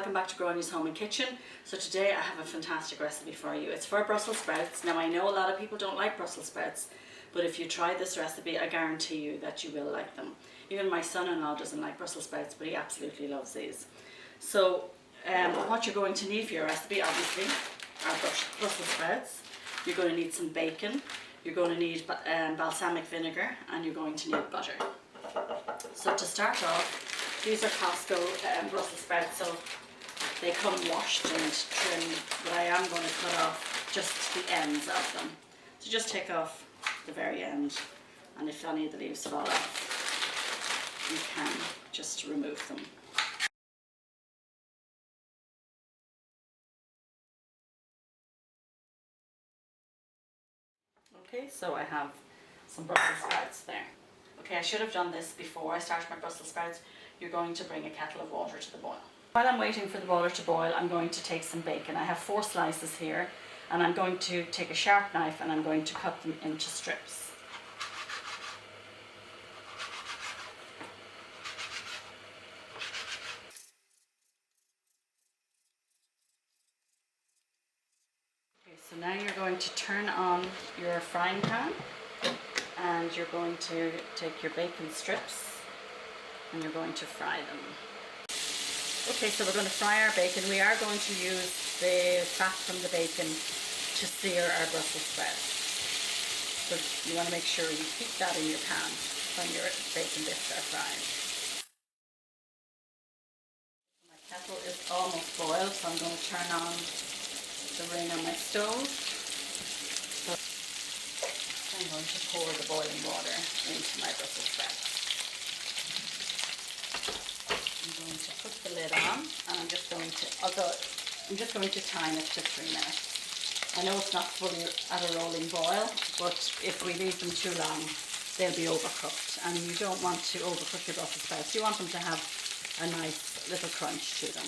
welcome back to Grawnya's Home and Kitchen. So today I have a fantastic recipe for you. It's for Brussels sprouts. Now I know a lot of people don't like Brussels sprouts, but if you try this recipe I guarantee you that you will like them. Even my son-in-law doesn't like Brussels sprouts, but he absolutely loves these. So what you're going to need for your recipe obviously are Brussels sprouts. You're going to need some bacon, you're going to need balsamic vinegar, and you're going to need butter. So to start off, these are Costco Brussels sprouts, so they come washed and trimmed, but I am going to cut off just the ends of them. So just take off the very end, and if any of the leaves fall off, you can just remove them. Okay, so I have some Brussels sprouts there. Okay, I should have done this before I started my Brussels sprouts. You're going to bring a kettle of water to the boil. While I'm waiting for the water to boil, I'm going to take some bacon. I have 4 slices here, and I'm going to take a sharp knife and I'm going to cut them into strips. Okay, so now you're going to turn on your frying pan, and you're going to take your bacon strips and you're going to fry them. Okay, so we're going to fry our bacon. We are going to use the fat from the bacon to sear our Brussels sprouts. So you want to make sure you keep that in your pan when your bacon bits are fried. My kettle is almost boiled, so I'm going to turn on the ring on my stove. So I'm going to pour the boiling water into my Brussels sprouts. I'm going to put the lid on, and I'm just going to time it to 3 minutes. I know it's not fully at a rolling boil, but if we leave them too long, they'll be overcooked, and you don't want to overcook your Brussels sprouts. You want them to have a nice little crunch to them.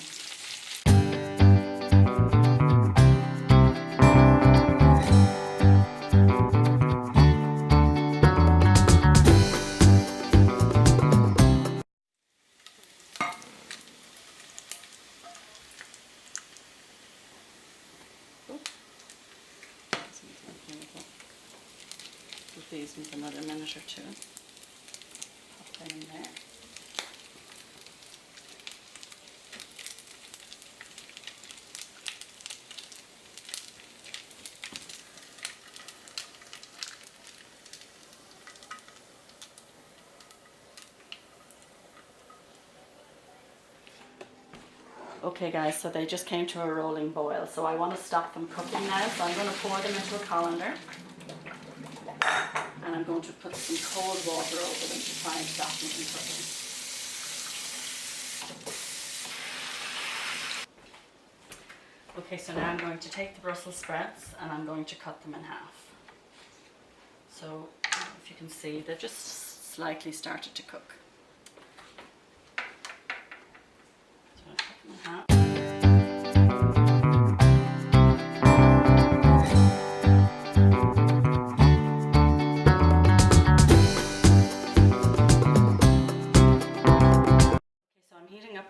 Put these with another minute or two. Pop them in there. Okay guys, so they just came to a rolling boil, so I want to stop them cooking now, so I'm going to pour them into a colander, and I'm going to put some cold water over them to try and stop them from cooking. Okay, so now I'm going to take the Brussels sprouts and I'm going to cut them in half. So if you can see, they've just slightly started to cook.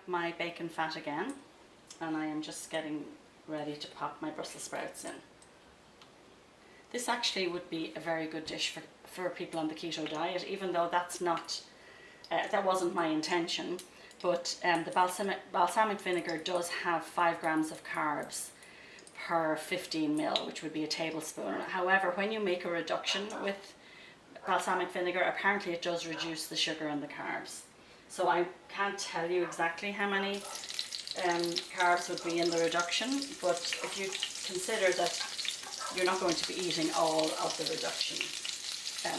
My bacon fat again, and I am just getting ready to pop my Brussels sprouts in. This actually would be a very good dish for people on the keto diet, even though that's not that wasn't my intention, but the balsamic vinegar does have 5 grams of carbs per 15 ml, which would be a tablespoon. However, when you make a reduction with balsamic vinegar, apparently it does reduce the sugar and the carbs. So I can't tell you exactly how many carbs would be in the reduction, but if you consider that you're not going to be eating all of the reduction,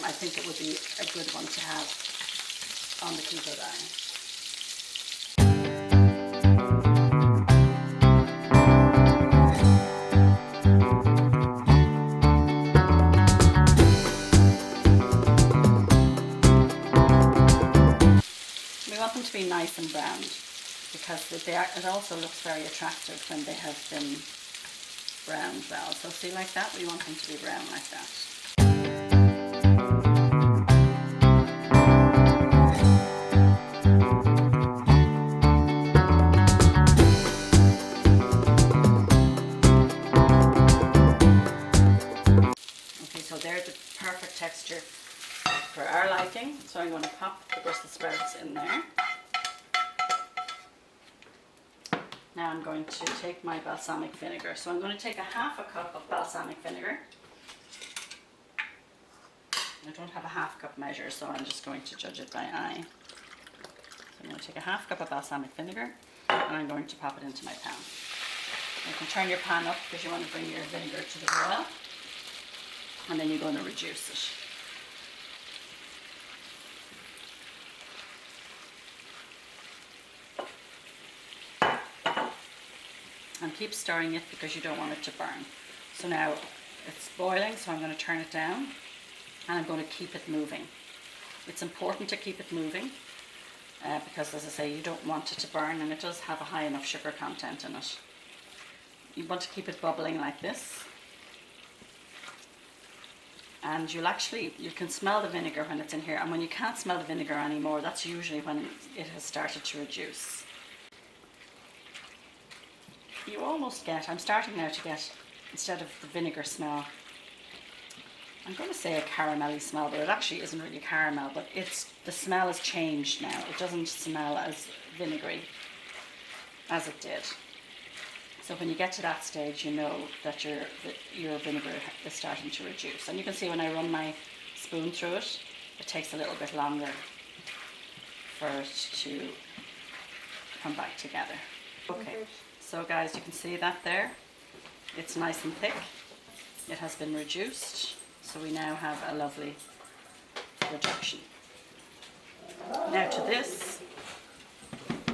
I think it would be a good one to have on the keto diet. Them to be nice and browned, because it also looks very attractive when they have been browned well. So see, like that, we want them to be brown like that. they're the perfect texture for our liking. So I'm going to pop the Brussels sprouts in there. Now I'm going to take my balsamic vinegar. So I'm going to take a half a cup of balsamic vinegar. I don't have a half cup measure, so I'm just going to judge it by eye. So I'm going to take a half cup of balsamic vinegar and I'm going to pop it into my pan. You can turn your pan up because you want to bring your vinegar to the boil, and then you're going to reduce it. And keep stirring it because you don't want it to burn. So now it's boiling, so I'm going to turn it down and I'm going to keep it moving. It's important to keep it moving because, as I say, you don't want it to burn, and it does have a high enough sugar content in it. You want to keep it bubbling like this. And you can smell the vinegar when it's in here, and when you can't smell the vinegar anymore, that's usually when it has started to reduce. You almost get, I'm starting now to get, instead of the vinegar smell, I'm going to say a caramelly smell, but it actually isn't really caramel, but the smell has changed now. It doesn't smell as vinegary as it did. So when you get to that stage, you know that your vinegar is starting to reduce. And you can see when I run my spoon through it, it takes a little bit longer for it to come back together. Okay, so guys, you can see that there. It's nice and thick. It has been reduced. So we now have a lovely reduction. Now to this,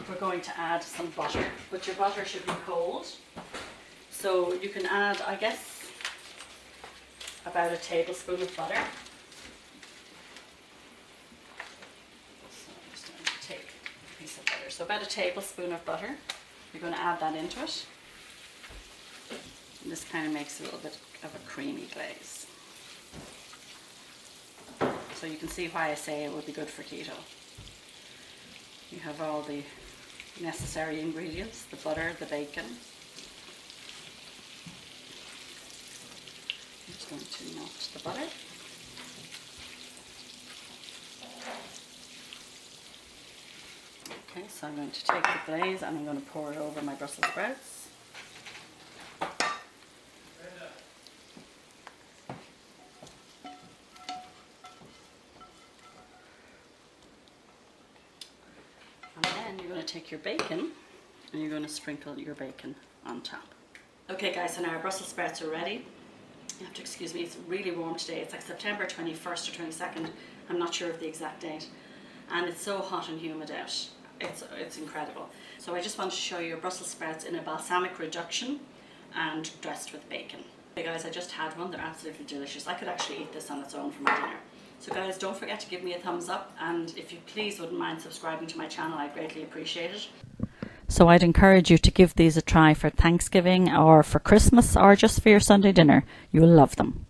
we're going to add some butter, but your butter should be cold. So you can add, I guess, about a tablespoon of butter. So I'm just going to take a piece of butter. So about a tablespoon of butter. You're going to add that into it. And this kind of makes a little bit of a creamy glaze. So you can see why I say it would be good for keto. You have all the necessary ingredients, the butter, the bacon. I'm just going to melt the butter. Okay, so I'm going to take the glaze and I'm going to pour it over my Brussels sprouts. And then you're going to take your bacon and you're going to sprinkle your bacon on top. Okay guys, so now our Brussels sprouts are ready. You have to excuse me, it's really warm today. It's like September 21st or 22nd. I'm not sure of the exact date. And it's so hot and humid out. It's incredible. So I just wanted to show you Brussels sprouts in a balsamic reduction and dressed with bacon. Okay guys, I just had one. They're absolutely delicious. I could actually eat this on its own for my dinner. So guys, don't forget to give me a thumbs up, and if you please wouldn't mind subscribing to my channel, I'd greatly appreciate it. So I'd encourage you to give these a try for Thanksgiving or for Christmas or just for your Sunday dinner. You'll love them.